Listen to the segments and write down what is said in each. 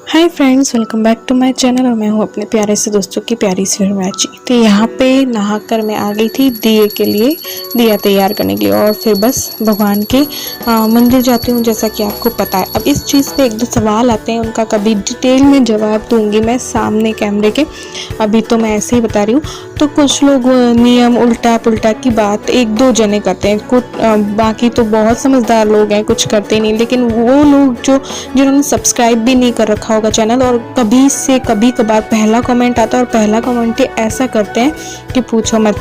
Hi friends, welcome back to my channel. और मैं हूँ अपने प्यारे से दोस्तों की प्यारी सी राची। तो यहाँ पे नहाकर मैं आ गई थी दिए के लिए, दिया तैयार करने के लिए। और फिर बस भगवान के मंदिर जाती हूँ, जैसा कि आपको पता है। अब इस चीज़ पे एक दो सवाल आते हैं, उनका कभी डिटेल में जवाब दूंगी मैं सामने कैमरे के। अभी तो मैं ऐसे ही बता रही हूँ। तो कुछ लोग नियम उल्टा पुल्टा की बात एक दो जने करते हैं, कुछ बाकी तो बहुत समझदार लोग हैं, कुछ करते नहीं। लेकिन वो लोग जिन्होंने सब्सक्राइब भी नहीं कर रखा होगा चैनल, और कभी से कभी कभार पहला कमेंट आता है और पहला कमेंट ऐसा करते हैं कि पूछो मत।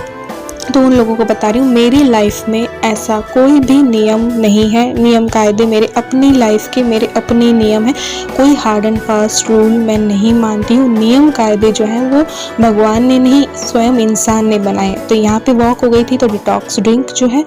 तो उन लोगों को बता रही हूँ, मेरी लाइफ में ऐसा कोई भी नियम नहीं है। नियम कायदे मेरे अपनी लाइफ के, मेरे अपने नियम है। कोई हार्ड एंड फास्ट रूल मैं नहीं मानती हूँ। नियम कायदे जो हैं वो भगवान ने नहीं, स्वयं इंसान ने बनाए। तो यहाँ पे वॉक हो गई थी, तो डिटॉक्स ड्रिंक जो है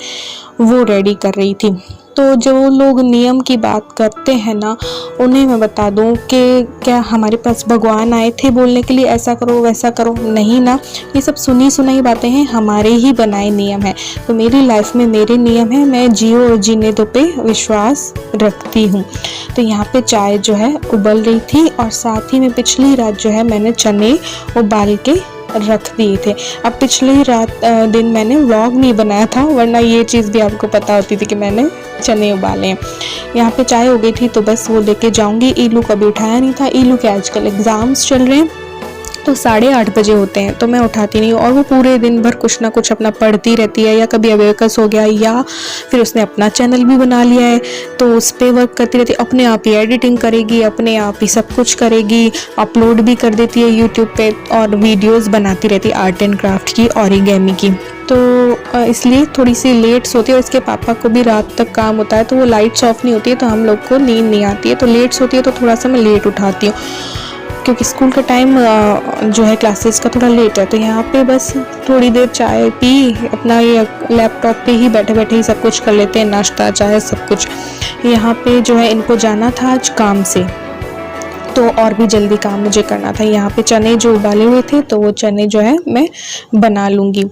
वो रेडी कर रही थी। तो जो लोग नियम की बात करते हैं ना, उन्हें मैं बता दूं कि क्या हमारे पास भगवान आए थे बोलने के लिए ऐसा करो वैसा करो? नहीं ना, ये सब सुनी सुनाई बातें हैं, हमारे ही बनाए नियम हैं। तो मेरी लाइफ में मेरे नियम हैं, मैं जियो और जीने दो पे विश्वास रखती हूँ। तो यहाँ पे चाय जो है उबल रही थी, और साथ ही में पिछली रात जो है मैंने चने उबाल के रख दिए थे। अब पिछली रात दिन मैंने व्लॉग नहीं बनाया था, वरना ये चीज़ भी आपको पता होती थी कि मैंने चने उबाले हैं। यहाँ पे चाय हो गई थी, तो बस वो लेके जाऊंगी। ईलू कभी उठाया नहीं था। ईलू के आजकल एग्ज़ाम्स चल रहे हैं, तो 8:30 बजे होते हैं, तो मैं उठाती नहीं हूँ। और वो पूरे दिन भर कुछ ना कुछ अपना पढ़ती रहती है, या कभी अवेकस हो गया, या फिर उसने अपना चैनल भी बना लिया है, तो उस पर वर्क करती रहती है। अपने आप ही एडिटिंग करेगी, अपने आप ही सब कुछ करेगी, अपलोड भी कर देती है यूट्यूब पे, और वीडियोस बनाती रहती है आर्ट एंड क्राफ्ट की, ओरिगेमी की। तो इसलिए थोड़ी सी लेट सोती है। और इसके पापा को भी रात तक काम होता है, तो वो लाइट्स ऑफ नहीं होती है, तो हम लोग को नींद नहीं आती है, तो लेट सोती है। तो थोड़ा सा मैं लेट उठाती हूँ, क्योंकि स्कूल का टाइम जो है क्लासेस का थोड़ा लेट है। तो यहाँ पे बस थोड़ी देर चाय पी, अपना ये लैपटॉप पे ही बैठे बैठे ही सब कुछ कर लेते हैं, नाश्ता चाय सब कुछ। यहाँ पे जो है इनको जाना था आज काम से, तो और भी जल्दी काम मुझे करना था। यहाँ पे चने जो उबाले हुए थे, तो वो चने जो है मैं बना लूँगी।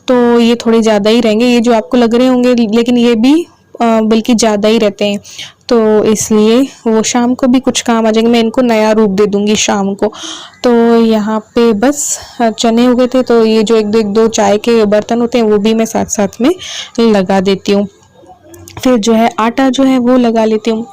तो ये थोड़े ज़्यादा ही रहेंगे, ये जो आपको लग रहे होंगे, लेकिन ये भी बल्कि ज़्यादा ही रहते हैं। तो इसलिए वो शाम को भी कुछ काम आ जाएंगे, मैं इनको नया रूप दे दूंगी शाम को। तो यहाँ पे बस चने हो गए थे, तो ये जो एक दो चाय के बर्तन होते हैं वो भी मैं साथ साथ में लगा देती हूँ। फिर जो है आटा जो है वो लगा लेती हूँ।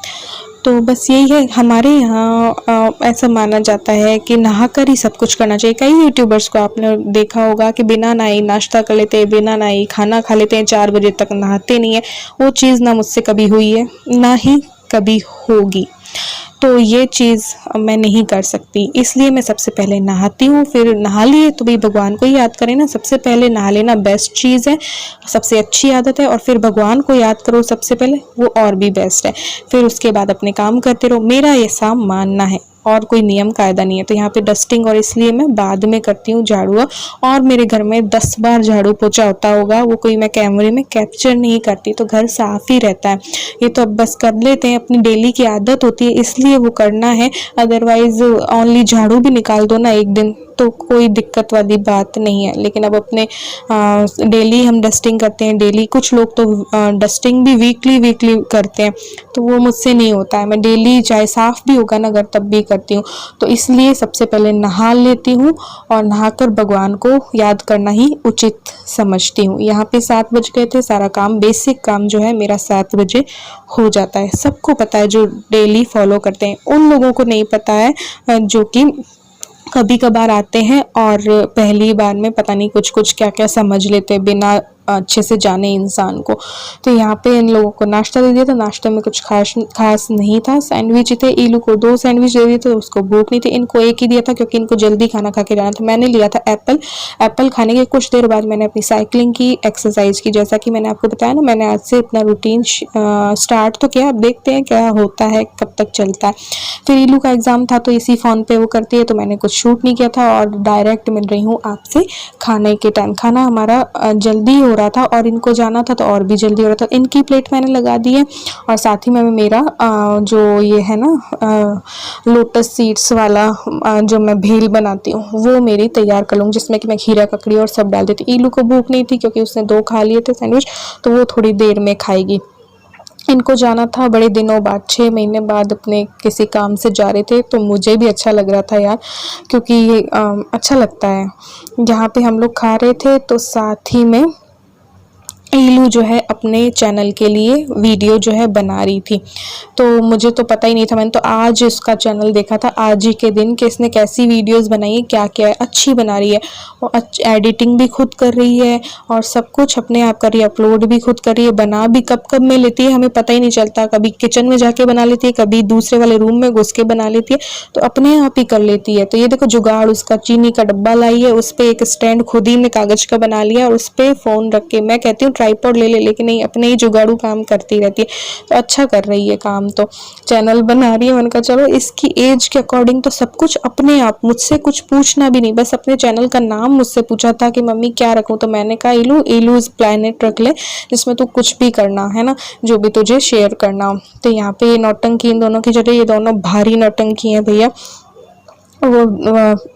तो बस यही है, हमारे यहाँ ऐसा माना जाता है कि नहाकर ही सब कुछ करना चाहिए। कई यूट्यूबर्स को आपने देखा होगा कि बिना नहाए नाश्ता कर लेते हैं, बिना नहाए खाना खा लेते हैं, 4 बजे तक नहाते नहीं है। वो चीज़ ना मुझसे कभी हुई है, ना ही कभी होगी। तो ये चीज़ मैं नहीं कर सकती, इसलिए मैं सबसे पहले नहाती हूँ। फिर नहा लिए तो भाई भगवान को ही याद करें ना, सबसे पहले नहा लेना बेस्ट चीज़ है, सबसे अच्छी आदत है। और फिर भगवान को याद करो सबसे पहले, वो और भी बेस्ट है। फिर उसके बाद अपने काम करते रहो, मेरा ऐसा मानना है। और कोई नियम कायदा नहीं है। तो यहाँ पे डस्टिंग, और इसलिए मैं बाद में करती हूँ झाड़ू। और मेरे घर में 10 बार झाड़ू पोछा होता होगा, वो कोई मैं कैमरे में कैप्चर नहीं करती, तो घर साफ ही रहता है। ये तो अब बस कर लेते हैं, अपनी डेली की आदत होती है, इसलिए वो करना है। अदरवाइज ओनली झाड़ू भी निकाल दो ना एक दिन, तो कोई दिक्कत वाली बात नहीं है। लेकिन अब अपने डेली हम डस्टिंग करते हैं, डेली। कुछ लोग तो डस्टिंग भी वीकली करते हैं, तो वो मुझसे नहीं होता है। मैं डेली, चाहे साफ भी होगा ना घर, तब भी करती हूँ। तो इसलिए सबसे पहले नहा लेती हूँ, और नहाकर भगवान को याद करना ही उचित समझती हूँ। यहाँ पे 7 बज गए थे, सारा काम, बेसिक काम जो है मेरा 7 बजे हो जाता है। सबको पता है जो डेली फॉलो करते हैं। उन लोगों को नहीं पता है जो कि कभी कभार आते हैं और पहली बार में पता नहीं कुछ कुछ क्या क्या समझ लेते हैं बिना अच्छे से जाने इंसान को। तो यहाँ पे इन लोगों को नाश्ता दे दिया, तो नाश्ते में कुछ खास नहीं था। सैंडविच थे, ईलू को 2 सैंडविच दे दिए थे, उसको भूख नहीं थी। इनको एक ही दिया था, क्योंकि इनको जल्दी खाना खा के जाना था। मैंने लिया था एप्पल खाने के कुछ देर बाद मैंने अपनी साइकिलिंग की, एक्सरसाइज की। जैसा कि मैंने आपको बताया ना, मैंने आज से अपना रूटीन स्टार्ट तो किया। अब देखते हैं क्या होता है, कब तक चलता है। फिर ईलू का एग्जाम था, तो इसी फ़ोन पे वो करती है, तो मैंने कुछ शूट नहीं किया था, और डायरेक्ट मिल रही हूँ आपसे खाने के टाइम। खाना हमारा जल्दी हो रहा था, और इनको जाना था तो और भी जल्दी हो रहा था। इनकी प्लेट मैंने लगा दी है, और साथ ही में मेरा जो ये है ना लोटस सीड्स वाला जो मैं भेल बनाती हूँ, वो मेरी तैयार कर लूँगी, जिसमें कि मैं खीरा ककड़ी और सब डाल देती। ईलू को भूख नहीं थी, क्योंकि उसने 2 खा लिए थे सैंडविच, तो वो थोड़ी देर में खाएगी। इनको जाना था बड़े दिनों बाद, 6 महीने बाद अपने किसी काम से जा रहे थे, तो मुझे भी अच्छा लग रहा था यार, क्योंकि अच्छा लगता है। यहाँ पे हम लोग खा रहे थे तो साथ ही में ईलू जो है अपने चैनल के लिए वीडियो जो है बना रही थी। तो मुझे तो पता ही नहीं था, मैंने तो आज उसका चैनल देखा था आज ही के दिन कि इसने कैसी वीडियोस बनाई है, क्या क्या है, अच्छी बना रही है और एडिटिंग भी खुद कर रही है और सब कुछ अपने आप कर रही है, अपलोड भी खुद कर रही है। बना भी कब कब में लेती है हमें पता ही नहीं चलता, कभी किचन में जाके बना लेती है, कभी दूसरे वाले रूम में घुस के बना लेती है, तो अपने आप ही कर लेती है। तो ये देखो जुगाड़, उसका चीनी का डब्बा लाई है, उस पर एक स्टैंड खुद ही ने कागज का बना लिया और उस पर फ़ोन रख के, मैं कहती हूँ ट्राइपॉड ले ले, लेकिन नहीं, अपने ही जुगाड़ू काम करती रहती है। तो अच्छा कर रही है काम, तो चैनल बना रही है। मैंने कहा चलो इसकी एज के अकॉर्डिंग तो सब कुछ अपने आप, मुझसे कुछ पूछना भी नहीं, बस अपने चैनल का नाम मुझसे पूछा था कि मम्मी क्या रखूं, तो मैंने कहा इलू, इलूज प्लैनेट रख ले, जिसमें तू कुछ भी करना है ना, जो भी तुझे शेयर करना हो। तो यहाँ पे नौटंकी इन दोनों की चल रही है, ये दोनों भारी नौटंकी हैं भैया। वो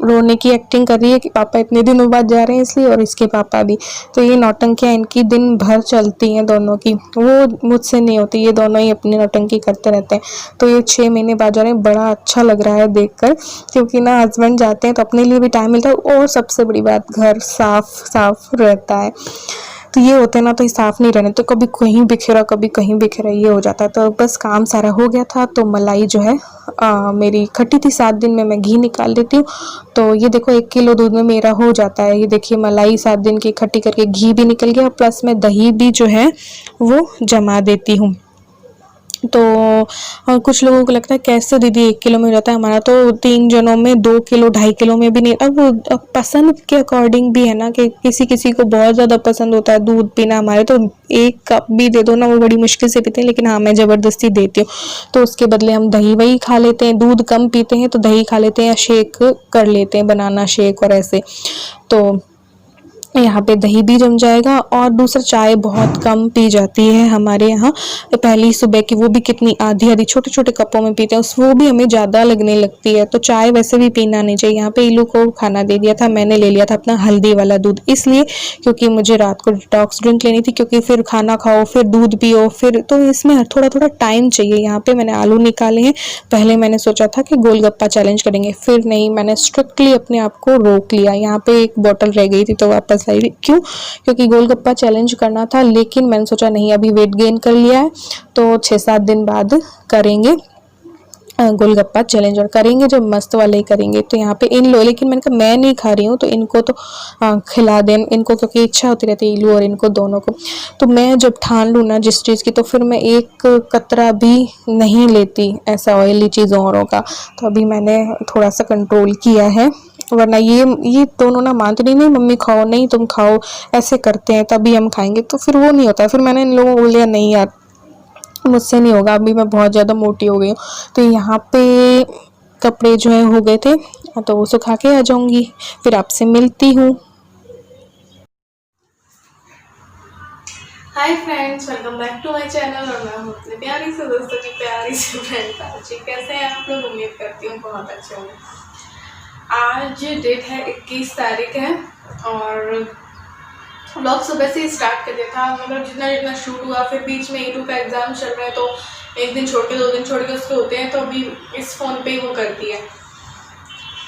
रोने की एक्टिंग कर रही है कि पापा इतने दिनों बाद जा रहे हैं इसलिए, और इसके पापा भी। तो ये नौटंकियाँ इनकी दिन भर चलती हैं दोनों की, वो मुझसे नहीं होती, ये दोनों ही अपनी नौटंकी करते रहते हैं। तो ये 6 महीने बाद जा रहे हैं, बड़ा अच्छा लग रहा है देखकर, क्योंकि ना हस्बैंड जाते हैं तो अपने लिए भी टाइम मिलता है, और सबसे बड़ी बात घर साफ साफ रहता है। तो ये होते हैं ना, तो ये साफ नहीं रहने, तो कभी कहीं बिखरा कभी कहीं बिखरा, ये हो जाता है। तो बस काम सारा हो गया था, तो मलाई जो है मेरी खट्टी थी, 7 दिन में मैं घी निकाल देती हूँ। तो ये देखो 1 किलो दूध में मेरा हो जाता है। ये देखिए मलाई 7 दिन की खट्टी करके घी भी निकल गया, प्लस में दही भी जो है वो जमा देती हूँ। तो कुछ लोगों को लगता है कैसे दीदी 1 किलो में हो जाता है, हमारा तो 3 जनों में 2 किलो 2.5 किलो में भी नहीं। अब पसंद के अकॉर्डिंग भी है ना, कि किसी किसी को बहुत ज़्यादा पसंद होता है दूध पीना, हमारे तो 1 कप भी दे दो ना वो बड़ी मुश्किल से पीते हैं, लेकिन हाँ मैं ज़बरदस्ती देती हूँ। तो उसके बदले हम दही वही खा लेते हैं, दूध कम पीते हैं तो दही खा लेते हैं या शेक कर लेते हैं, बनाना शेक और ऐसे। तो यहाँ पे दही भी जम जाएगा, और दूसरा चाय बहुत कम पी जाती है हमारे यहाँ, पहली सुबह की वो भी कितनी आधी आधी छोटे छोटे कपों में पीते हैं, वो भी हमें ज़्यादा लगने लगती है। तो चाय वैसे भी पीना नहीं चाहिए। यहाँ पे इलू को खाना दे दिया था, मैंने ले लिया था अपना हल्दी वाला दूध, इसलिए क्योंकि मुझे रात को डिटॉक्स ड्रिंक लेनी थी, क्योंकि फिर खाना खाओ फिर दूध पियो फिर, तो इसमें थोड़ा थोड़ा टाइम चाहिए। यहाँ पे मैंने आलू निकाले हैं, पहले मैंने सोचा था कि गोलगप्पा चैलेंज करेंगे, फिर नहीं, मैंने स्ट्रिक्टली अपने आप को रोक लिया। यहाँ पे एक बोतल रह गई थी तो वापस लाई। क्यों? क्योंकि गोलगप्पा चैलेंज करना था, लेकिन मैंने सोचा नहीं, अभी वेट गेन कर लिया है तो 6-7 दिन बाद करेंगे गोलगप्पा चैलेंज, और करेंगे जब मस्त वाले ही करेंगे। तो यहाँ पे इन लो, लेकिन मैंने कहा मैं नहीं खा रही हूँ तो इनको तो खिला दें इनको, क्योंकि इच्छा होती रहती है इलू और इनको दोनों को। तो मैं जब ठान लूँ ना जिस चीज़ की, तो फिर मैं एक कतरा भी नहीं लेती ऐसा ऑयली चीज़ों औरों का। तो अभी मैंने थोड़ा सा कंट्रोल किया है, वरना ये दोनों ना मानते नहीं, नहीं मम्मी खाओ, नहीं तुम खाओ, ऐसे करते हैं तभी हम खाएंगे, तो फिर वो नहीं होता। फिर मैंने इन लोगों को बोल दिया नहीं यार मुझसे नहीं होगा, अभी मैं बहुत ज़्यादा मोटी हो गई हूँ। तो यहाँ पे कपड़े जो है हो गए थे, तो वो सुखा के आ जाऊँगी, फिर आपसे मिलती हूँ। Hi friends, welcome back to my channel, और मैं हूँ अपने प्यारी से दोस्तों की प्यारी सी फ्रेंड प्राची। कैसे हैं आप लोग? उम्मीद करती हूँ बहुत अच्छे होंगे। आज डेट है 21 तारीख है, और व्लॉग सुबह से ही स्टार्ट कर दिया था, मतलब जितना जितना शूट हुआ। फिर बीच में ईटू का एग्ज़ाम चल रहा है, तो 1 दिन छोड़ के 2 दिन छोड़ के उसके होते हैं, तो अभी इस फ़ोन पे ही वो करती है।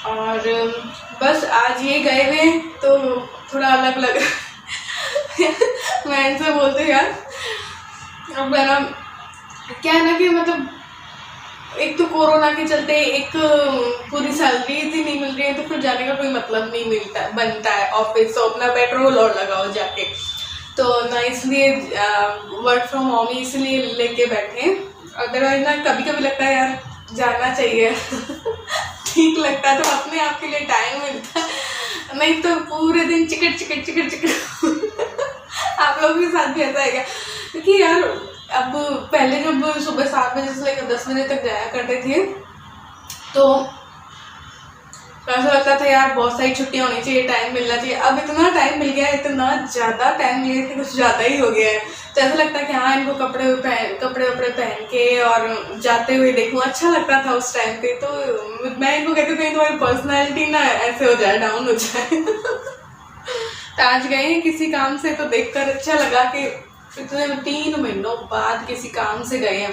और बस आज ये गए हुए तो थोड़ा अलग लग रहा है। मैं इनसे बोलती हूँ यार, अब मेरा क्या है ना कि मतलब एक तो कोरोना के चलते एक पूरी सैलरी इतनी नहीं मिल रही है, तो फिर जाने का कोई मतलब नहीं मिलता बनता है ऑफिस, तो अपना पेट्रोल और लगाओ जाके। तो ना इसलिए वर्क फ्रॉम होम ही इसलिए लेके बैठे। अदरवाइज ना कभी कभी लगता है यार जाना चाहिए। ठीक लगता है, तो अपने आप के लिए टाइम मिलता है, नहीं तो पूरे दिन चिकट चिकट चिकट चिकट। आप लोगों के साथ भी ऐसा है क्या? क्योंकि यार अब पहले जब सुबह 7 बजे से लेकर 10 बजे तक जाया करते थे, तो ऐसा लगता था यार बहुत सारी छुट्टियां होनी चाहिए, टाइम मिलना चाहिए। अब इतना टाइम मिल गया है, इतना ज़्यादा टाइम मिल गया कि कुछ ज़्यादा ही हो गया है। तो ऐसा लगता है कि हाँ इनको कपड़े वपड़े पहन के और जाते हुए देखूँ, अच्छा लगता था उस टाइम पे। तो मैं इनको कहती हूँ तुम्हारी पर्सनैलिटी ना ऐसे हो जाए, डाउन हो जाए। तो आज गए हैं किसी काम से, तो देखकर अच्छा लगा कि इतने 3 महीनों बाद किसी काम से गए हैं,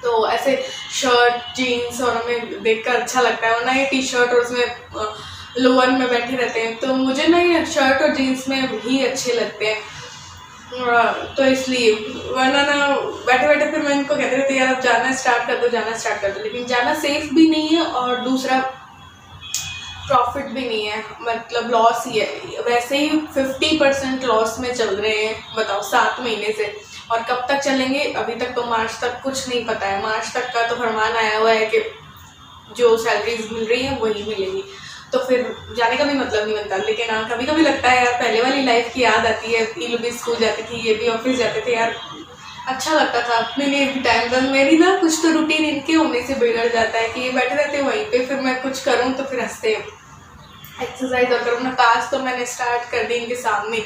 तो ऐसे शर्ट जीन्स और हमें देखकर अच्छा लगता है, वरना ये टी शर्ट और उसमें लोअर में बैठे रहते हैं, तो मुझे ना ये शर्ट और जीन्स में ही अच्छे लगते हैं। तो इसलिए वरना ना बैठे बैठे फिर मैं इनको कहते रहती यार अब जाना स्टार्ट कर दो, जाना स्टार्ट कर दो, लेकिन जाना सेफ भी नहीं है और दूसरा प्रॉफिट भी नहीं है, मतलब लॉस ही है। वैसे ही 50% लॉस में चल रहे हैं, बताओ 7 महीने से, और कब तक चलेंगे अभी तक तो मार्च तक कुछ नहीं पता है। मार्च तक का तो फरमान आया हुआ है कि जो सैलरीज मिल रही हैं वही मिलेगी, तो फिर जाने का भी मतलब नहीं बनता। लेकिन हाँ कभी कभी लगता है यार पहले वाली लाइफ की याद आती है, ये लोग भी स्कूल जाती थी, ये भी ऑफिस जाते थे, यार अच्छा लगता था, अपने लिए भी टाइम था। मेरी ना कुछ तो रूटीन इनके होने से बिगड़ जाता है कि ये बैठे रहते वहीं पे, फिर मैं कुछ करूँ तो फिर हंसते हैं। एक्सरसाइज और करूँ ना, टास्क तो मैंने स्टार्ट कर दी इनके सामने,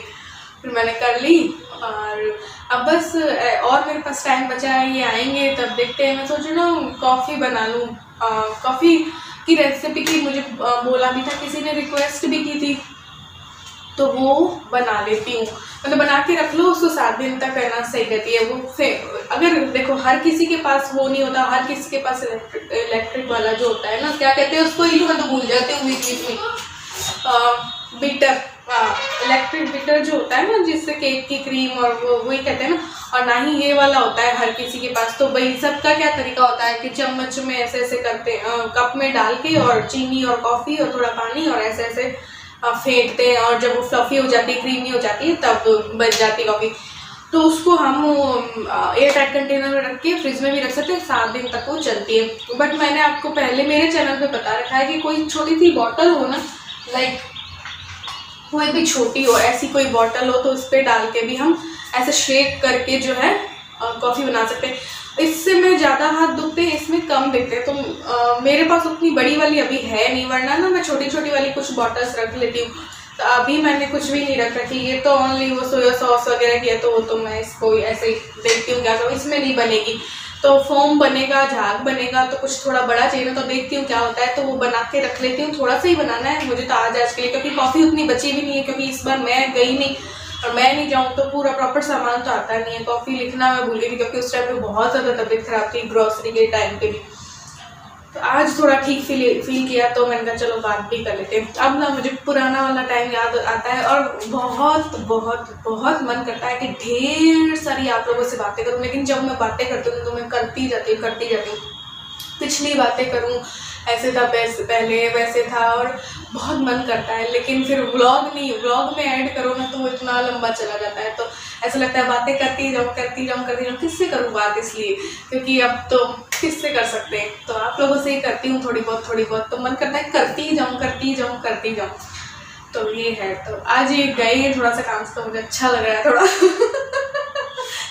फिर मैंने कर ली, और अब बस और मेरे पास टाइम बचा है, ये आएंगे तब देखते हैं। मैं सोच रही हूँ कॉफ़ी बना लूँ, कॉफ़ी की रेसिपी की मुझे बोला भी था, किसी ने रिक्वेस्ट भी की थी, तो वो बना लेती हूँ। मतलब बना के रख लो, उसको 7 दिन तक करना सही रहती है। वो फिर अगर देखो हर किसी के पास वो नहीं होता, हर किसी के पास इलेक्ट्रिक वाला जो होता है ना, क्या कहते हैं उसको, ये मैं तो भूल जाती हूँ बीच बीच में, बीटर, इलेक्ट्रिक बीटर जो होता है ना, जिससे केक की क्रीम और वो वही कहते हैं ना, और ना ही ये वाला होता है हर किसी के पास। तो भाई सबका क्या तरीका होता है कि चम्मच में ऐसे ऐसे करते हैं, कप में डाल के, और चीनी और कॉफ़ी और थोड़ा पानी और ऐसे ऐसे फेंटते हैं, और जब वो फ्लफी हो जाती है, क्रीमी हो जाती है, तब बन जाती है कॉफ़ी। तो उसको हम एयर टाइट कंटेनर में रख के फ्रिज में भी रख सकते हैं, 7 दिन तक वो चलती है। बट मैंने आपको पहले मेरे चैनल पे बता रखा है कि कोई छोटी सी बॉटल हो ना, लाइक कोई भी छोटी हो, ऐसी कोई बॉटल हो, तो उस पर डाल के भी हम ऐसे शेक करके जो है कॉफ़ी बना सकते हैं। इससे में ज़्यादा हाथ दुखते हैं, इसमें कम दिखते हैं। तो मेरे पास उतनी बड़ी वाली अभी है नहीं, वरना ना मैं छोटी छोटी वाली कुछ बॉटल्स रख लेती हूँ। तो अभी मैंने कुछ भी नहीं रख रखी, ये तो ओनली वो सोया सॉस वगैरह की है, तो वो तो मैं इसको ऐसे ही देखती हूँ क्या करूँ, इसमें नहीं बनेगी। तो फोम बनेगा, झाग बनेगा, तो कुछ थोड़ा बड़ा चाहिए, तो देखती हूँ क्या होता है, तो वो बना के रख लेती हूँ। थोड़ा सा ही बनाना है मुझे तो आज के लिए, क्योंकि कॉफ़ी उतनी बची भी नहीं है, क्योंकि इस बार मैं गई नहीं, और मैं नहीं जाऊँ तो पूरा प्रॉपर सामान तो आता नहीं है। कॉफ़ी लिखना मैं भूल गई थी, क्योंकि उस टाइम पे बहुत ज़्यादा तबीयत खराब थी, ग्रॉसरी के टाइम पे भी। तो आज थोड़ा ठीक फील किया, तो मैंने कहा चलो बात भी कर लेते हैं। अब ना मुझे पुराना वाला टाइम याद आता है, और बहुत बहुत बहुत मन करता है कि ढेर सारी आप लोगों से बातें करूं, लेकिन जब मैं बातें करती हूँ तो मैं करती जाती हूँ, पिछली बातें करूँ, ऐसे था पहले वैसे था, और बहुत मन करता है। लेकिन फिर व्लॉग में ऐड करो ना, तो वो इतना लंबा चला जाता है, तो ऐसा लगता है बातें करती जाऊँ, किससे करूँ बात, इसलिए क्योंकि अब तो किससे कर सकते हैं, तो आप लोगों से ही करती हूँ थोड़ी बहुत, तो मन करता है करती जाऊँ। तो ये है। तो आज ये गए हैं थोड़ा सा काम से, तो मुझे अच्छा लग रहा है थोड़ा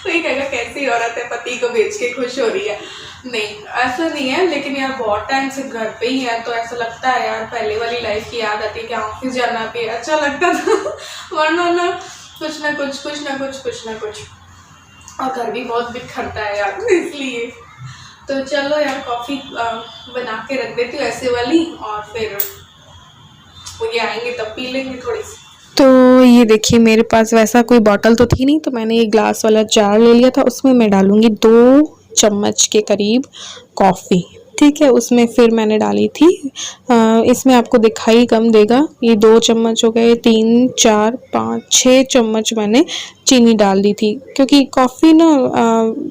तो ये कहेगा कैसी औरत है, पति को बेच के खुश हो रही है। नहीं ऐसा नहीं है, लेकिन यार बहुत टाइम से घर पे ही है, तो ऐसा लगता है यार पहले वाली लाइफ की याद आती है कि ऑफिस जाना भी अच्छा लगता था वरना ना कुछ ना कुछ, और घर भी बहुत बिखरता है यार, इसलिए। तो चलो यार कॉफ़ी बना के रख देती हूँ ऐसे वाली, और फिर वो ये आएंगे तब पी लेंगे थोड़ी सी। तो ये देखिए मेरे पास वैसा कोई बॉटल तो थी नहीं, तो मैंने ये ग्लास वाला जार ले लिया था, उसमें मैं डालूंगी 2 चम्मच के करीब कॉफ़ी, ठीक है। उसमें फिर मैंने डाली थी, इसमें आपको दिखाई कम देगा, ये 2 चम्मच हो गए, 3 4 5 6 चम्मच मैंने चीनी डाल दी थी, क्योंकि कॉफ़ी ना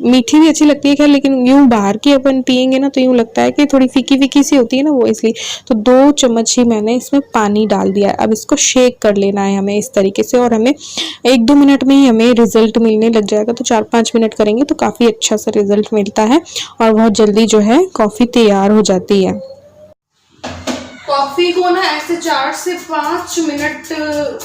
मीठी भी अच्छी लगती है खैर, लेकिन यूँ बाहर की अपन पियेंगे ना तो यूँ लगता है कि थोड़ी फीकी सी होती है ना, वो इसलिए। तो 2 चम्मच ही मैंने इसमें पानी डाल दिया है। अब इसको शेक कर लेना है हमें इस तरीके से, और हमें 1-2 मिनट में ही हमें रिजल्ट मिलने लग जाएगा। तो 4-5 मिनट करेंगे तो काफ़ी अच्छा सा रिजल्ट मिलता है, और बहुत जल्दी जो है कॉफ़ी तैयार हो जाती है। कॉफ़ी को ना ऐसे 4 से 5 मिनट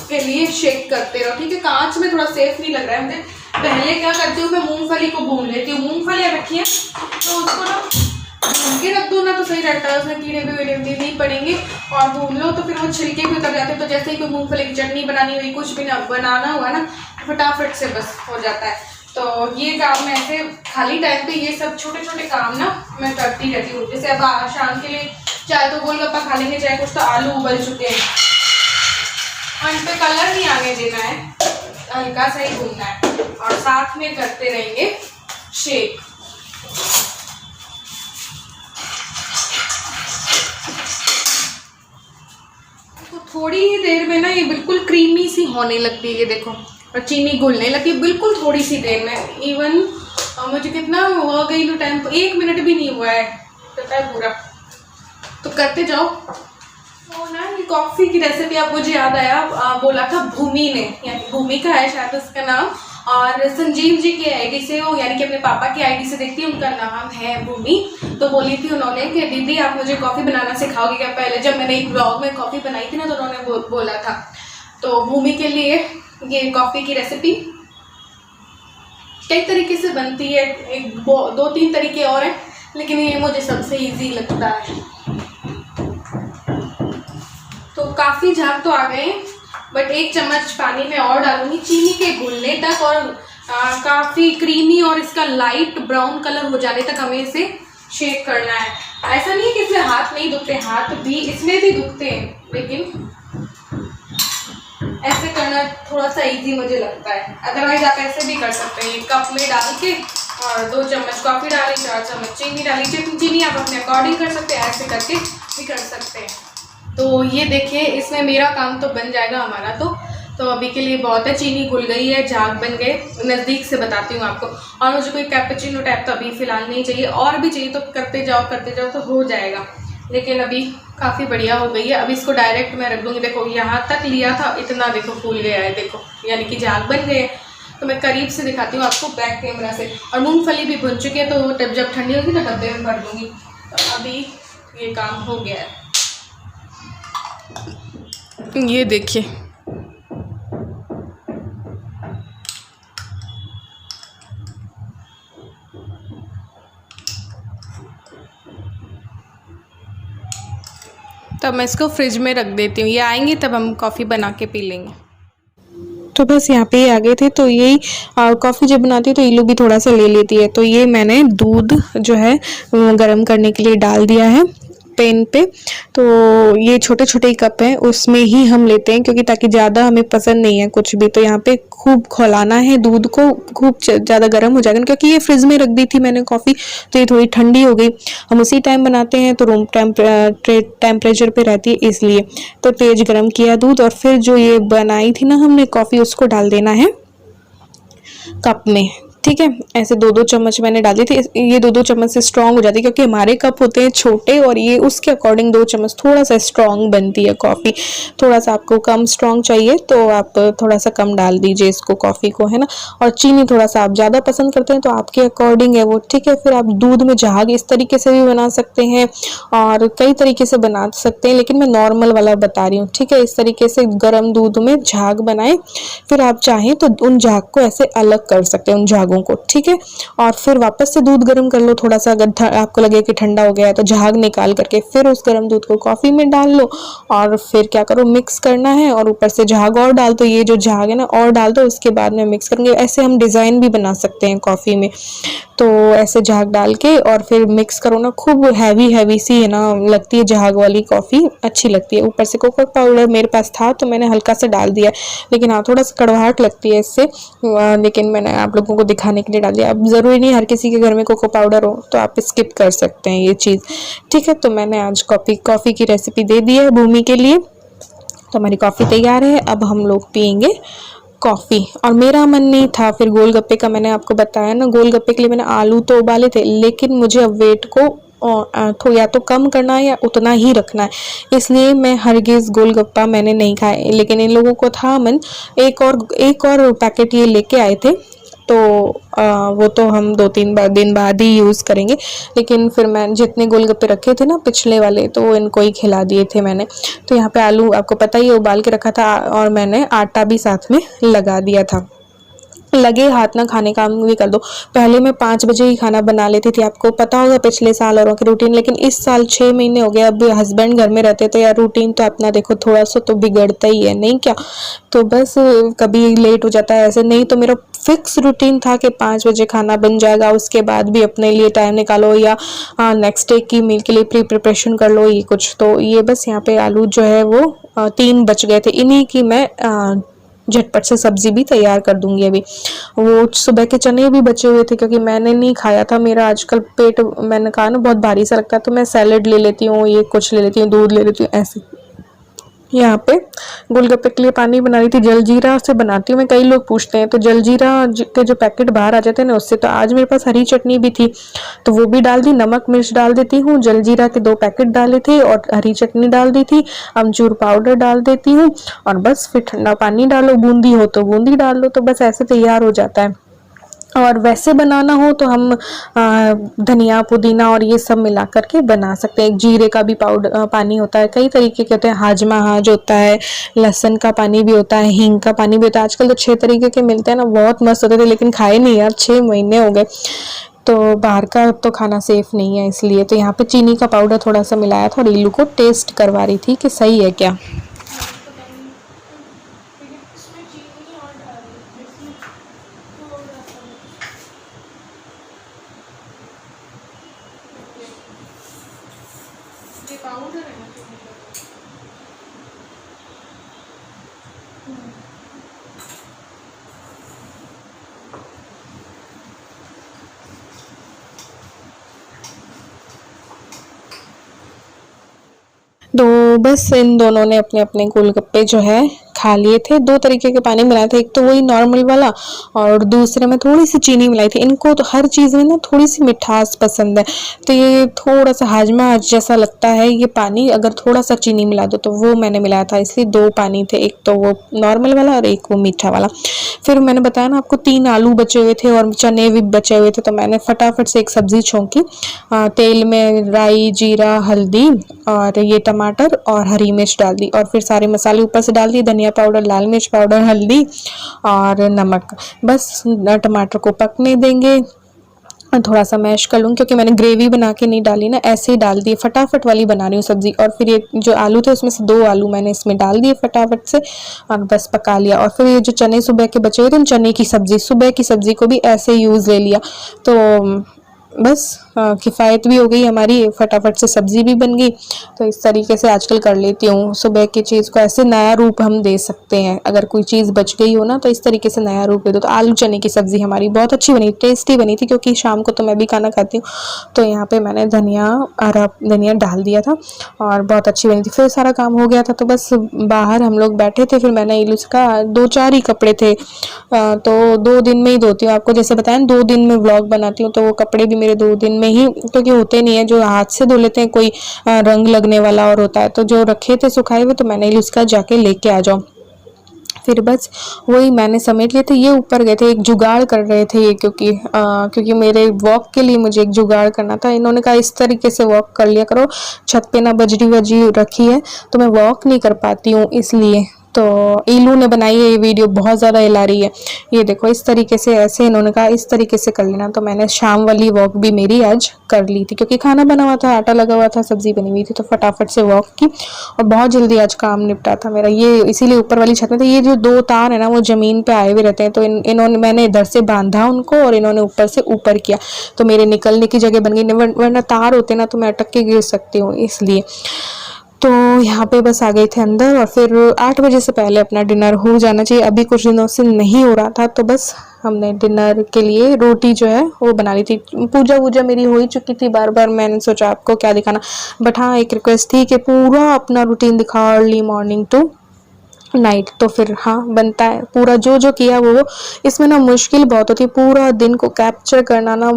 के लिए शेक करते रहो, ठीक है। कांच में थोड़ा सेफ नहीं लग रहा है मुझे। पहले क्या करती हूँ मैं, मूंगफली को भून लेती हूँ। मूंगफलियाँ रखी हैं तो उसको ना भून के रख दो ना, तो सही रहता है, उसमें कीड़े वीड़े भी नहीं पड़ेंगे, और भून लो तो फिर वो छिलके भी उतर जाते हैं। तो जैसे ही कोई मूंगफली की चटनी बनानी हुई, कुछ भी ना बनाना हुआ ना, फटाफट से बस हो जाता है। तो ये काम मैं ऐसे खाली टाइम पे ये सब छोटे छोटे काम ना मैं करती रहती हूँ। जैसे अब शाम के लिए चाहे तो गोलगप्पा खा लेंगे, चाहे कुछ, तो आलू उबल चुके हैं, और इन पे कलर नहीं आने देना है, हल्का सा ही भूनना है। और साथ में करते रहेंगे शेक। तो थोड़ी ही देर में ना ये बिल्कुल क्रीमी सी होने लगती है, ये देखो, और चीनी घुलने लगती है बिल्कुल थोड़ी सी देर में। इवन मुझे कितना हो गई लो टाइम, 1 मिनट भी नहीं हुआ है, पता है पूरा। तो करते जाओ। तो ना ये कॉफ़ी की रेसिपी अब मुझे याद आया, बोला था भूमि ने, यानी भूमिका है शायद उसका नाम, और संजीव जी के आईडी से वो, यानी कि अपने पापा की आईडी से देखती हूँ, उनका नाम है भूमि। तो बोली थी उन्होंने कि दीदी आप मुझे कॉफ़ी बनाना सिखाओगे क्या। पहले जब मैंने एक ब्लॉग में कॉफ़ी बनाई थी ना, तो उन्होंने बोला था। तो भूमि के लिए ये कॉफ़ी की रेसिपी कई तरीके से बनती है, 2-3 तरीके और हैं, लेकिन ये मुझे सबसे ईजी लगता है। तो काफ़ी झाग तो आ गए, बट 1 चम्मच पानी में और डालूंगी चीनी के घुलने तक, और काफ़ी क्रीमी और इसका लाइट ब्राउन कलर हो जाने तक हमें इसे शेक करना है। ऐसा नहीं है कि इसमें हाथ नहीं दुखते, हाथ भी इसमें भी दुखते हैं, लेकिन ऐसे करना थोड़ा सा इजी मुझे लगता है। अदरवाइज आप ऐसे भी कर सकते हैं, कप में डाल के और 2 चम्मच कॉफ़ी डाली, 4 चम्मच चीनी डाली। चीनी आप अपने अकॉर्डिंग कर सकते हैं, ऐसे करके भी कर सकते हैं। तो ये देखिए, इसमें मेरा काम तो बन जाएगा हमारा। तो अभी के लिए बहुत है, चीनी घुल गई है, झाग बन गए, नज़दीक से बताती हूँ आपको। और मुझे कोई कैपेचिनो टाइप तो अभी फ़िलहाल नहीं चाहिए, और भी चाहिए तो करते जाओ तो हो जाएगा, लेकिन अभी काफ़ी बढ़िया हो गई है। अब इसको डायरेक्ट मैं रख दूँगी। देखो यहाँ तक लिया था, इतना देखो फूल गया है, देखो यानी कि झाग बन गए। तो मैं करीब से दिखाती हूँ आपको बैक कैमरा से। और मूँगफली भी भुन चुकी है, तो वो जब ठंडी होगी तो डब्बे में भर दूँगी। तो अभी ये काम हो गया है, ये देखिए। तब मैं इसको फ्रिज में रख देती हूँ, ये आएंगे तब हम कॉफ़ी बना के पी लेंगे। तो बस यहाँ पे आ गए थे। तो यही कॉफ़ी जब बनाती है तो इलू भी थोड़ा सा ले लेती है। तो ये मैंने दूध जो है गर्म करने के लिए डाल दिया है पैन पे। तो ये छोटे छोटे कप हैं, उसमें ही हम लेते हैं, क्योंकि ताकि ज़्यादा हमें पसंद नहीं है कुछ भी। तो यहाँ पे खूब खौलाना है दूध को, खूब ज़्यादा गर्म हो जाएगा, क्योंकि ये फ्रिज में रख दी थी मैंने कॉफ़ी, तो ये थोड़ी ठंडी हो गई। हम उसी टाइम बनाते हैं तो रूम टेम्परेचर पे रहती है, इसलिए। तो तेज़ गर्म किया दूध, और फिर जो ये बनाई थी ना हमने कॉफ़ी, उसको डाल देना है कप में। ठीक है, ऐसे 2-2 चम्मच मैंने डाली थी। ये 2-2 चम्मच से स्ट्रॉन्ग हो जाती है, क्योंकि हमारे कप होते हैं छोटे, और ये उसके अकॉर्डिंग 2 चम्मच थोड़ा सा स्ट्रॉन्ग बनती है कॉफ़ी। थोड़ा सा आपको कम स्ट्रॉन्ग चाहिए तो आप थोड़ा सा कम डाल दीजिए इसको, कॉफ़ी को, है ना। और चीनी थोड़ा सा आप ज़्यादा पसंद करते हैं तो आपके अकॉर्डिंग है वो, ठीक है। फिर आप दूध में झाग इस तरीके से भी बना सकते हैं, और कई तरीके से बना सकते हैं, लेकिन मैं नॉर्मल वाला बता रही हूँ, ठीक है। इस तरीके से गर्म दूध में झाग बनाएं, फिर आप चाहें तो उन झाग को ऐसे अलग कर सकते हैं, उन झागों को, ठीक है। और फिर वापस से दूध गर्म कर लो थोड़ा सा, अगर आपको लगे कि ठंडा हो गया है तो झाग निकाल करके फिर उस गर्म दूध को कॉफ़ी में डाल लो, और फिर क्या करो, मिक्स करना है, और ऊपर से झाग और डाल दो। ये जो झाग है ना और डाल दो, उसके बाद में मिक्स करेंगे। ऐसे हम डिज़ाइन भी बना सकते हैं कॉफ़ी में। तो ऐसे झाग डाल के और फिर मिक्स करो ना, खूब हैवी सी है ना लगती है झाग वाली कॉफ़ी, अच्छी लगती है। ऊपर से कोको पाउडर मेरे पास था तो मैंने हल्का सा डाल दिया, लेकिन हाँ थोड़ा सा कड़वाहट लगती है इससे, लेकिन मैंने आप लोगों को दिखाने के लिए डाल दिया। अब ज़रूरी नहीं हर किसी के घर में कोको पाउडर हो, तो आप स्किप कर सकते हैं ये चीज़, ठीक है। तो मैंने आज कॉफ़ी की रेसिपी दे दी है भूमि के लिए। तो हमारी कॉफ़ी तैयार है, अब हम लोग पियेंगे कॉफ़ी। और मेरा मन नहीं था फिर गोलगप्पे का, मैंने आपको बताया ना, गोलगप्पे के लिए मैंने आलू तो उबाले थे, लेकिन मुझे अब वेट को तो या तो कम करना है या उतना ही रखना है, इसलिए मैं हरगिज़ गोलगप्पा मैंने नहीं खाए। लेकिन इन लोगों को था मन, एक और पैकेट ये लेके आए थे, तो वो तो हम 2-3 दिन बाद ही यूज़ करेंगे। लेकिन फिर मैं जितने गोलगप्पे रखे थे ना पिछले वाले, तो वो इनको ही खिला दिए थे मैंने। तो यहाँ पे आलू आपको पता ही है उबाल के रखा था, और मैंने आटा भी साथ में लगा दिया था। लगे हाथ ना खाने काम भी कर दो। पहले मैं 5 बजे ही खाना बना लेती थी, आपको पता होगा पिछले साल औरों की रूटीन, लेकिन इस साल 6 महीने हो गए, अब हस्बैंड घर में रहते तो यार रूटीन तो अपना देखो थोड़ा सा तो बिगड़ता ही है, नहीं क्या। तो बस कभी लेट हो जाता है, ऐसे नहीं तो मेरा फिक्स रूटीन था कि 5 बजे खाना बन जाएगा, उसके बाद भी अपने लिए टाइम निकालो या नेक्स्ट डे की मील के लिए प्रिपरेशन कर लो, ये कुछ। तो ये बस यहाँ पे आलू जो है वो 3 बच गए थे, इन्हीं की मैं झटपट से सब्जी भी तैयार कर दूंगी। अभी वो सुबह के चने भी बचे हुए थे क्योंकि मैंने नहीं खाया था, मेरा आजकल पेट मैंने कहा ना बहुत भारी सा लगता है, तो मैं सैलेड ले लेती हूँ, ये कुछ ले लेती हूँ, दूध ले लेती हूँ ऐसे। यहाँ पे गोलगप्पे के लिए पानी बना रही थी, जलजीरा से बनाती हूँ मैं। कई लोग पूछते हैं, तो जलजीरा के जो पैकेट बाहर आ जाते हैं ना उससे, तो आज मेरे पास हरी चटनी भी थी तो वो भी डाल दी, नमक मिर्च डाल देती हूँ, जलजीरा के 2 पैकेट डाले थे और हरी चटनी डाल दी थी, अमचूर पाउडर डाल देती हूँ और बस फिर ठंडा पानी डालो, बूंदी हो तो बूंदी डाल लो, तो बस ऐसे तैयार हो जाता है। और वैसे बनाना हो तो हम धनिया पुदीना और ये सब मिला करके बना सकते हैं। एक जीरे का भी पाउडर पानी होता है, कई तरीके के होते हैं, हाजमा हाज होता है, लहसुन का पानी भी होता है, हींग का पानी भी होता है। आजकल तो 6 तरीके के मिलते हैं ना, बहुत मस्त होते थे, लेकिन खाए नहीं यार, 6 महीने हो गए। तो बाहर का तो खाना सेफ नहीं है, इसलिए तो यहाँ पे चीनी का पाउडर थोड़ा सा मिलाया था और इल्लू को टेस्ट करवा रही थी कि सही है क्या। पाउडर है ना चीनी का। तो बस इन दोनों ने अपने अपने गोलगप्पे जो है खा लिए थे। 2 तरीके के पानी मिलाए थे, एक तो वही नॉर्मल वाला और दूसरे में थोड़ी सी चीनी मिलाई थी। इनको तो हर चीज़ में ना थोड़ी सी मिठास पसंद है, तो ये थोड़ा सा हाजमा जैसा लगता है ये पानी, अगर थोड़ा सा चीनी मिला दो, तो वो मैंने मिलाया था, इसलिए 2 पानी थे, एक तो वो नॉर्मल वाला और एक वो मीठा वाला। फिर मैंने बताया ना आपको 3 आलू बचे हुए थे और चने भी बचे हुए थे, तो मैंने फटाफट से एक सब्जी छौंकी, तेल में राई जीरा हल्दी और ये टमाटर और हरी मिर्च डाल दी और फिर सारे मसाले ऊपर से डाल दिए, धनिया पाउडर लाल मिर्च पाउडर हल्दी और नमक। बस टमाटर को पकने देंगे, थोड़ा सा मैश कर लूँ क्योंकि मैंने ग्रेवी बना के नहीं डाली ना, ऐसे ही डाल दिए, फटाफट वाली बना रही हूँ सब्जी। और फिर ये जो आलू थे उसमें से 2 आलू मैंने इसमें डाल दिए फटाफट से और बस पका लिया। और फिर ये जो चने सुबह के बचे हुए थे, चने की सब्जी, सुबह की सब्जी को भी ऐसे यूज़ ले लिया, तो बस किफ़ायत भी हो गई हमारी, फटाफट से सब्ज़ी भी बन गई। तो इस तरीके से आजकल कर लेती हूँ, सुबह की चीज़ को ऐसे नया रूप हम दे सकते हैं। अगर कोई चीज़ बच गई हो ना तो इस तरीके से नया रूप दे दो। तो आलू चने की सब्ज़ी हमारी बहुत अच्छी बनी, टेस्टी बनी थी, क्योंकि शाम को तो मैं भी खाना खाती हूँ, तो यहाँ पे मैंने धनिया डाल दिया था और बहुत अच्छी बनी थी। फिर सारा काम हो गया था तो बस बाहर हम लोग बैठे थे, फिर मैंने इल्लू से कहा 2-4 ही कपड़े थे, तो 2 दिन में ही धोती हूँ। आपको जैसे बताया 2 दिन में व्लॉग बनाती हूँ, तो वो कपड़े भी मेरे 2 दिन में ही, क्योंकि होते नहीं है, जो हाथ से धो लेते हैं कोई रंग लगने वाला और होता है, तो जो रखे थे सुखाए हुए, तो मैंने उसका जाके लेके आ जाओ। फिर बस वही मैंने समेट लिए थे। ये ऊपर गए थे, एक जुगाड़ कर रहे थे ये, क्योंकि मेरे वॉक के लिए मुझे एक जुगाड़ करना था। इन्होंने कहा इस तरीके से वॉक कर लिया करो, छत पे ना बजरी वजरी रखी है तो मैं वॉक नहीं कर पाती हूँ, इसलिए। तो इलू ने बनाई है ये वीडियो, बहुत ज़्यादा हिला रही है। ये देखो इस तरीके से, ऐसे इन्होंने कहा इस तरीके से कर लेना, तो मैंने शाम वाली वॉक भी मेरी आज कर ली थी, क्योंकि खाना बना हुआ था, आटा लगा हुआ था, सब्जी बनी हुई थी, तो फटाफट से वॉक की और बहुत जल्दी आज काम निपटा था मेरा। ये इसीलिए ऊपर वाली छत में था। ये जो 2 तार है ना वो ज़मीन पे आए हुए रहते हैं, तो इन्होंने मैंने इधर से बांधा उनको और इन्होंने ऊपर से ऊपर किया, तो मेरे निकलने की जगह बन गई, वरना तार होते ना तो मैं अटक के गिर सकती हूँ, इसलिए। तो यहाँ पे बस आ गए थे अंदर और फिर 8 बजे से पहले अपना डिनर हो जाना चाहिए। अभी कुछ दिनों से नहीं हो रहा था, तो बस हमने डिनर के लिए रोटी जो है वो बना ली थी। पूजा वूजा मेरी हो ही चुकी थी, बार बार मैंने सोचा आपको क्या दिखाना, बट हाँ एक रिक्वेस्ट थी कि पूरा अपना रूटीन दिखा, अर्ली मॉर्निंग टू नाइट। तो फिर हाँ बनता है पूरा, जो जो किया वो। इसमें ना मुश्किल बहुत होती है, पूरा दिन को कैप्चर करना ना,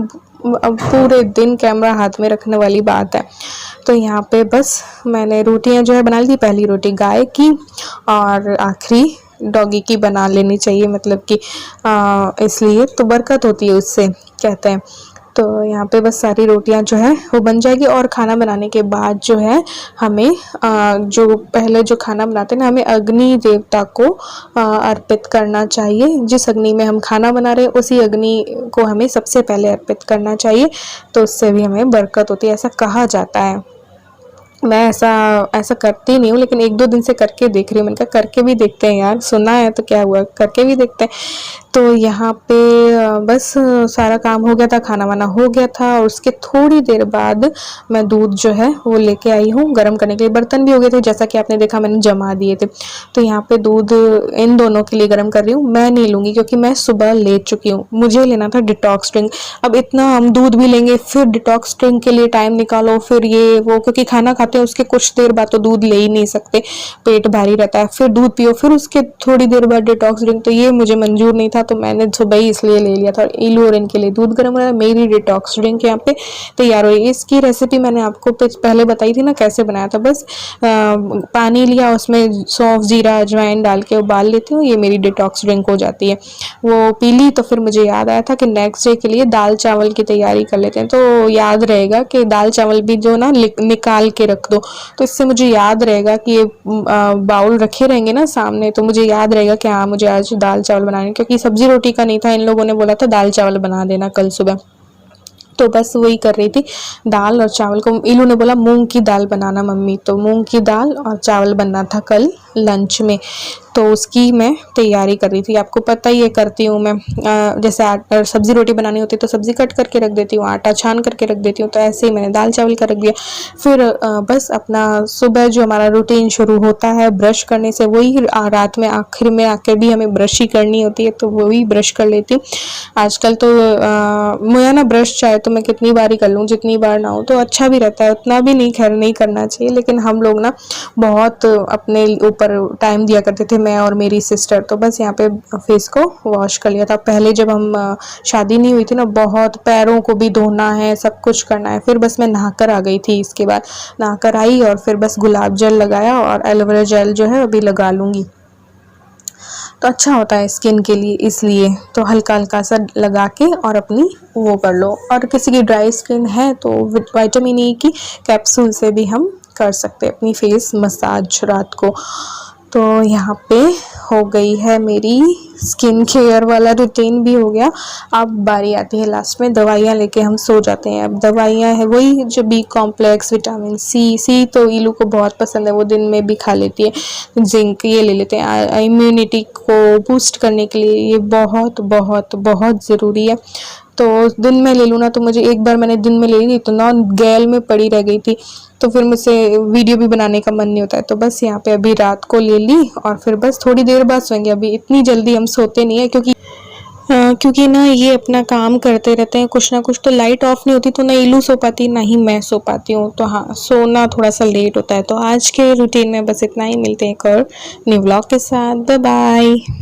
पूरे दिन कैमरा हाथ में रखने वाली बात है। तो यहाँ पे बस मैंने रोटियाँ जो है बना ली थी। पहली रोटी गाय की और आखिरी डॉगी की बना लेनी चाहिए, मतलब कि इसलिए तो बरकत होती है उससे, कहते हैं। तो यहाँ पे बस सारी रोटियां जो है वो बन जाएगी। और खाना बनाने के बाद जो है हमें जो पहले जो खाना बनाते हैं ना, हमें अग्नि देवता को अर्पित करना चाहिए। जिस अग्नि में हम खाना बना रहे हैं उसी अग्नि को हमें सबसे पहले अर्पित करना चाहिए, तो उससे भी हमें बरकत होती है, ऐसा कहा जाता है। मैं ऐसा करती नहीं हूँ, लेकिन 1-2 दिन से करके देख रही हूँ। मैंने कहा करके भी देखते हैं यार, सुना है तो क्या हुआ, करके भी देखते हैं। तो यहाँ पे बस सारा काम हो गया था, खाना वाना हो गया था, और उसके थोड़ी देर बाद मैं दूध जो है वो लेके आई हूँ गर्म करने के लिए। बर्तन भी हो गए थे, जैसा कि आपने देखा मैंने जमा दिए थे। तो यहाँ पे दूध इन दोनों के लिए गर्म कर रही हूँ। मैं नहीं लूँगी क्योंकि मैं सुबह ले चुकी हूँ, मुझे लेना था डिटॉक्स ड्रिंक। अब इतना हम दूध भी लेंगे, फिर डिटॉक्स ड्रिंक के लिए टाइम निकालो, फिर ये वो, क्योंकि खाना खाते हैं उसके कुछ देर बाद तो दूध ले ही नहीं सकते, पेट भारी रहता है, फिर दूध पियो, फिर उसके थोड़ी देर बाद डिटॉक्स ड्रिंक, तो ये मुझे मंजूर नहीं था। तो मैंने सुबह ही इसलिए ले लिया था। और इलू और इनके लिए दूध गर्म हो रहा है, मेरी डिटॉक्स ड्रिंक यहाँ पे तैयार हो रही है। इसकी रेसिपी मैंने आपको पहले बताई थी ना कैसे बनाया था। बस पानी लिया, उसमें सौंफ जीरा अजवाइन डाल के उबाल लेती हूँ, ये मेरी डिटॉक्स ड्रिंक हो जाती है। वो पी ली तो फिर मुझे याद आया था कि नेक्स्ट डे के लिए दाल चावल की तैयारी कर लेते हैं। तो याद रहेगा कि दाल चावल भी जो ना निकाल के रख दो, तो इससे मुझे याद रहेगा कि ये बाउल रखे रहेंगे ना सामने, तो मुझे याद रहेगा कि हाँ मुझे आज दाल चावल बनाने, क्योंकि सब्जी रोटी का नहीं था, इन लोगों ने बोला था दाल चावल बना देना कल सुबह। तो बस वही कर रही थी, दाल और चावल को। इलू ने बोला मूंग की दाल बनाना मम्मी, तो मूंग की दाल और चावल बनना था कल लंच में, तो उसकी मैं तैयारी कर रही थी। आपको पता ही है करती हूँ मैं, जैसे सब्जी रोटी बनानी होती है तो सब्जी कट करके रख देती हूँ, आटा छान करके रख देती हूँ, तो ऐसे ही मैंने दाल चावल का रख दिया। फिर बस अपना सुबह जो हमारा रूटीन शुरू होता है ब्रश करने से, वही रात में आखिर में आकर भी हमें ब्रश ही करनी होती है, तो वही ब्रश कर लेती हूँ। आजकल तो मुझे ना ब्रश चाहे तो मैं कितनी बार ही कर लूँ, जितनी बार ना हो तो अच्छा भी रहता है, उतना भी नहीं, खैर नहीं करना चाहिए, लेकिन हम लोग ना बहुत अपने ऊपर टाइम दिया करते थे, मैं और मेरी सिस्टर। तो बस यहाँ पे फेस को वॉश कर लिया था। पहले जब हम शादी नहीं हुई थी ना, बहुत पैरों को भी धोना है, सब कुछ करना है। फिर बस मैं नहाकर आ गई थी, इसके बाद नहाकर आई और फिर बस गुलाब जल लगाया, और एलोवेरा जेल जो है अभी लगा लूँगी, तो अच्छा होता है स्किन के लिए, इसलिए तो हल्का हल्का सा लगा के और अपनी वो कर लो। और किसी की ड्राई स्किन है तो विटामिन ई की कैप्सूल से भी हम कर सकते हैं अपनी फेस मसाज रात को। तो यहाँ पे हो गई है मेरी स्किन केयर वाला रूटीन भी हो गया। अब बारी आती है लास्ट में, दवाइयाँ लेके हम सो जाते हैं। अब दवाइयाँ है वही जो बी कॉम्प्लेक्स, विटामिन सी तो इलू को बहुत पसंद है, वो दिन में भी खा लेती है। जिंक ये ले लेते हैं इम्यूनिटी को बूस्ट करने के लिए, ये बहुत बहुत बहुत ज़रूरी है। तो दिन में ले लूँ ना, तो मुझे एक बार मैंने दिन में ले ली तो ना गैल में पड़ी रह गई थी, तो फिर मुझसे वीडियो भी बनाने का मन नहीं होता है। तो बस यहाँ पे अभी रात को ले ली और फिर बस थोड़ी देर बाद सोएंगे। अभी इतनी जल्दी हम सोते नहीं है, क्योंकि ना ये अपना काम करते रहते हैं कुछ ना कुछ, तो लाइट ऑफ नहीं होती तो ना इलू सो पाती ना ही मैं सो पाती हूँ, तो हाँ सोना थोड़ा सा लेट होता है। तो आज के रूटीन में बस इतना ही, मिलते हैं एक और न्यू व्लॉग के साथ, बाय बाय।